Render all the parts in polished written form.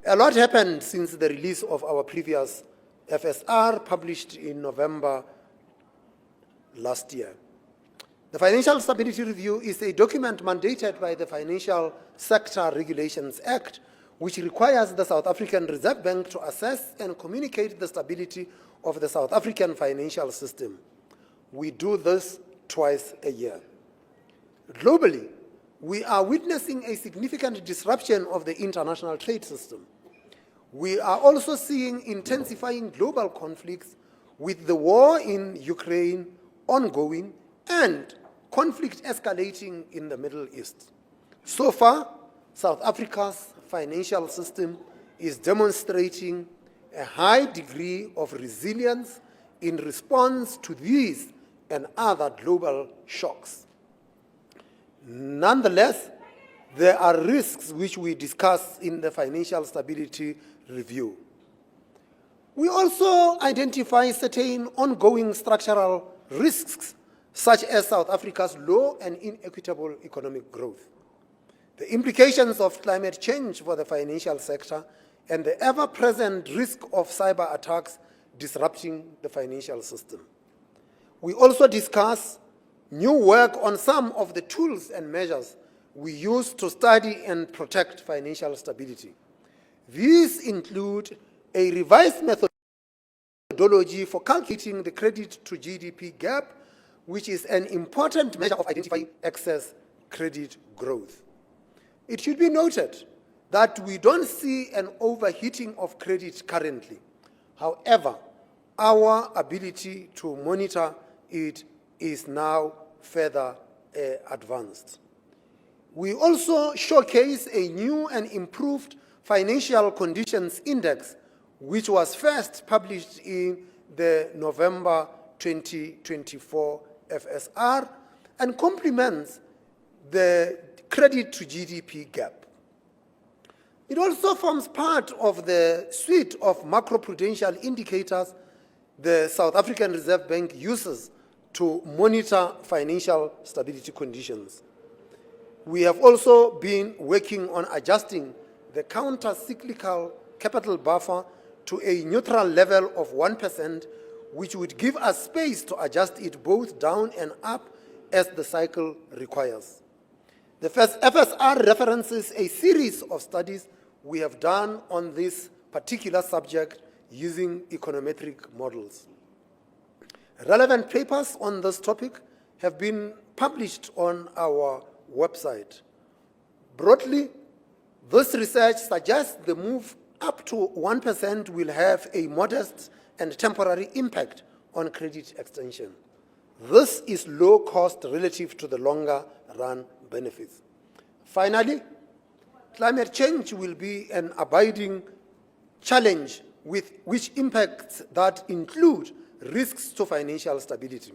A lot happened since the release of our previous FSR, published in November last year. The Financial Stability Review is a document mandated by the Financial Sector Regulations Act, which requires the South African Reserve Bank to assess and communicate the stability of the South African financial system. We do this twice a year. Globally, we are witnessing a significant disruption of the international trade system. We are also seeing intensifying global conflicts, with the war in Ukraine ongoing and conflict escalating in the Middle East. So far, South Africa's financial system is demonstrating a high degree of resilience in response to these and other global shocks. Nonetheless, there are risks which we discuss in the Financial Stability Review. We also identify certain ongoing structural risks, such as South Africa's low and inequitable economic growth, the implications of climate change for the financial sector, and the ever-present risk of cyber attacks disrupting the financial system. We also discuss new work on some of the tools and measures we use to study and protect financial stability. These include a revised methodology for calculating the credit to GDP gap, which is an important measure of identifying excess credit growth. It should be noted that we don't see an overheating of credit currently. However, our ability to monitor it is now further advanced. We also showcase a new and improved Financial Conditions Index, which was first published in the November 2024 FSR and complements the credit to GDP gap. It also forms part of the suite of macroprudential indicators the South African Reserve Bank uses to monitor financial stability conditions. We have also been working on adjusting the counter-cyclical capital buffer to a neutral level of 1%, which would give us space to adjust it both down and up as the cycle requires. The first FSR references a series of studies we have done on this particular subject using econometric models. Relevant papers on this topic have been published on our website. Broadly, this research suggests the move up to 1% will have a modest and temporary impact on credit extension. This is low cost relative to the longer run benefits. Finally, climate change will be an abiding challenge with which impacts that include risks to financial stability.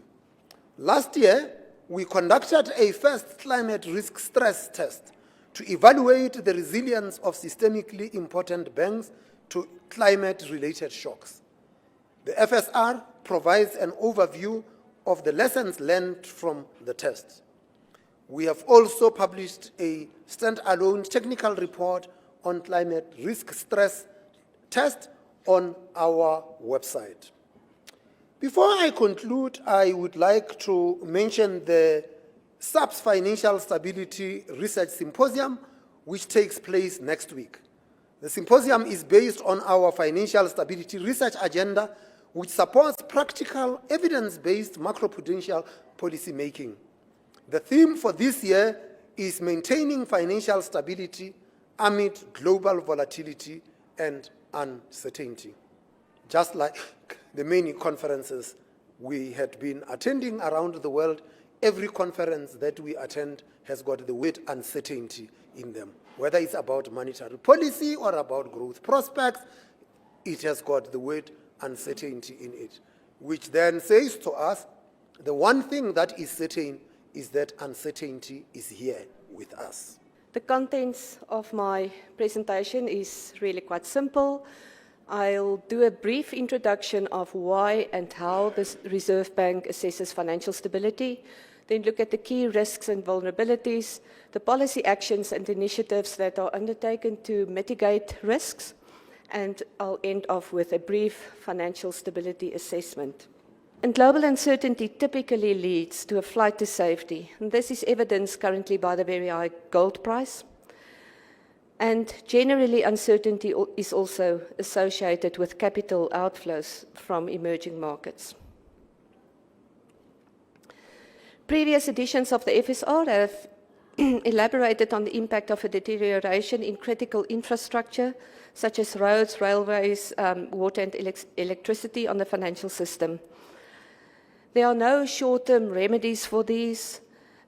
Last year, we conducted a first climate risk stress test to evaluate the resilience of systemically important banks to climate-related shocks. The FSR provides an overview of the lessons learned from the test. We have also published a standalone technical report on climate risk stress test on our website. Before I conclude, I would like to mention the SARB's Financial Stability Research Symposium, which takes place next week. The symposium is based on our financial stability research agenda, which supports practical, evidence-based macroprudential policy making. The theme for this year is maintaining financial stability amid global volatility and uncertainty. Just like the many conferences we had been attending around the world, every conference that we attend has got the word uncertainty in them. Whether it's about monetary policy or about growth prospects, it has got the word uncertainty in it, which then says to us, the one thing that is certain is that uncertainty is here with us. The contents of my presentation is really quite simple. I'll do a brief introduction of why and how the Reserve Bank assesses financial stability, then look at the key risks and vulnerabilities, the policy actions and initiatives that are undertaken to mitigate risks, and I'll end off with a brief financial stability assessment. And global uncertainty typically leads to a flight to safety, and this is evidenced currently by the very high gold price. And generally, uncertainty is also associated with capital outflows from emerging markets. Previous editions of the FSR have elaborated on the impact of a deterioration in critical infrastructure, such as roads, railways, water and electricity on the financial system. There are no short-term remedies for these,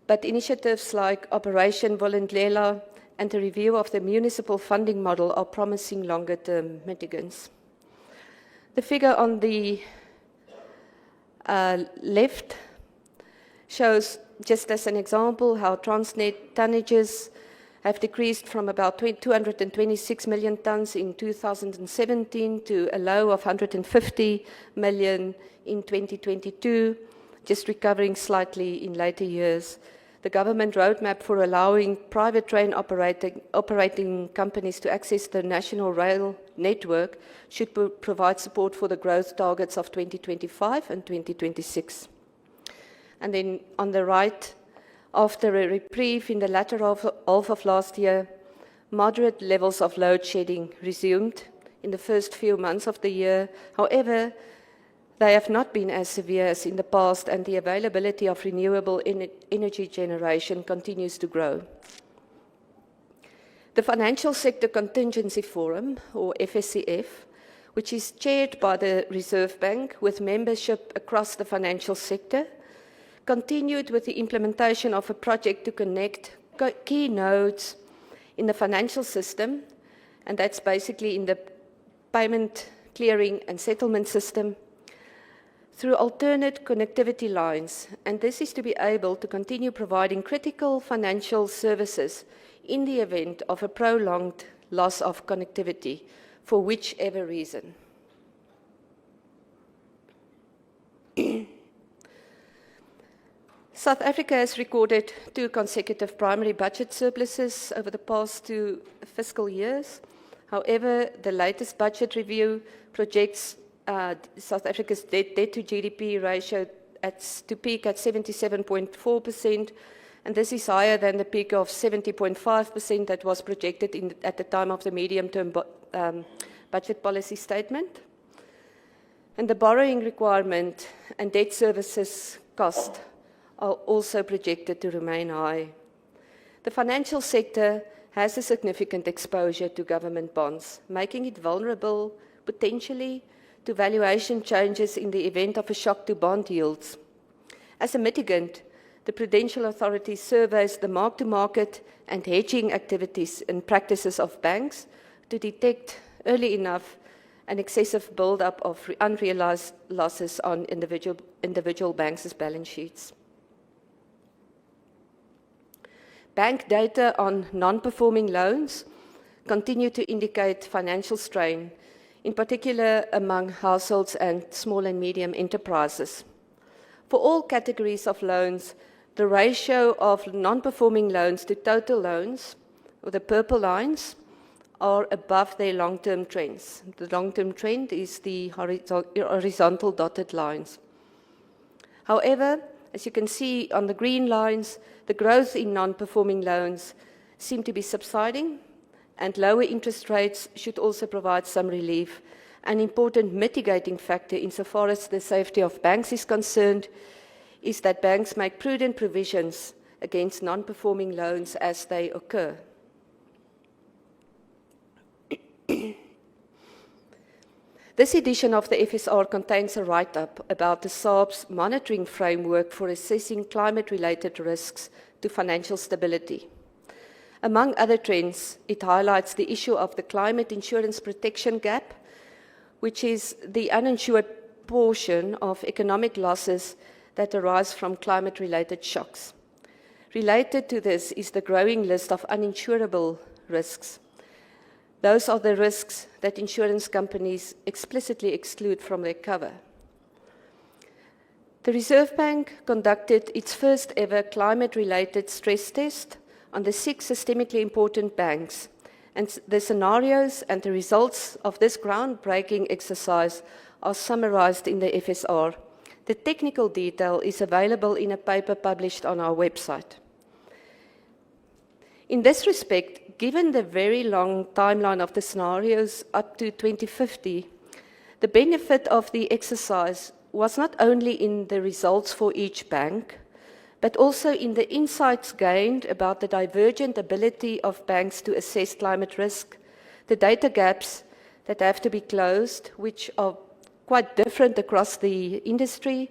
but initiatives like Operation Volundlela and a review of the municipal funding model are promising longer-term mitigants. The figure on the left shows, just as an example, how Transnet tonnages have decreased from about 226 million tons in 2017 to a low of 150 million in 2022, just recovering slightly in later years. The government roadmap for allowing private train operating companies to access the national rail network should provide support for the growth targets of 2025 and 2026. And then on the right, after a reprieve in the latter half of last year, moderate levels of load shedding resumed in the first few months of the year. However, they have not been as severe as in the past, and the availability of renewable energy generation continues to grow. The Financial Sector Contingency Forum, or FSCF, which is chaired by the Reserve Bank with membership across the financial sector, continued with the implementation of a project to connect key nodes in the financial system, and that's basically in the payment, clearing and settlement system, through alternate connectivity lines, and this is to be able to continue providing critical financial services in the event of a prolonged loss of connectivity for whichever reason. South Africa has recorded 2 consecutive primary budget surpluses over the past 2 fiscal years. However, the latest budget review projects South Africa's debt to GDP ratio to peak at 77.4%, and this is higher than the peak of 70.5% that was projected at the time of the medium-term budget policy statement. And the borrowing requirement and debt services cost are also projected to remain high. The financial sector has a significant exposure to government bonds, making it vulnerable potentially to valuation changes in the event of a shock to bond yields. As a mitigant, the Prudential Authority surveys the mark-to-market and hedging activities and practices of banks to detect early enough an excessive build-up of unrealized losses on individual banks' balance sheets. Bank data on non-performing loans continue to indicate financial strain, in particular among households and small and medium enterprises. For all categories of loans, the ratio of non-performing loans to total loans, or the purple lines, are above their long-term trends. The long-term trend is the horizontal dotted lines. However, as you can see on the green lines, the growth in non-performing loans seem to be subsiding, and lower interest rates should also provide some relief. An important mitigating factor insofar as the safety of banks is concerned is that banks make prudent provisions against non-performing loans as they occur. This edition of the FSR contains a write-up about the SARB's monitoring framework for assessing climate-related risks to financial stability. Among other trends, it highlights the issue of the climate insurance protection gap, which is the uninsured portion of economic losses that arise from climate-related shocks. Related to this is the growing list of uninsurable risks. Those are the risks that insurance companies explicitly exclude from their cover. The Reserve Bank conducted its first ever climate-related stress test on the 6 systemically important banks And the scenarios and the results of this groundbreaking exercise are summarized in the FSR. The technical detail is available in a paper published on our website. In this respect, given the very long timeline of the scenarios up to 2050, the benefit of the exercise was not only in the results for each bank, but also in the insights gained about the divergent ability of banks to assess climate risk, the data gaps that have to be closed, which are quite different across the industry,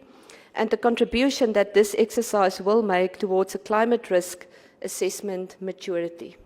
and the contribution that this exercise will make towards a climate risk assessment maturity.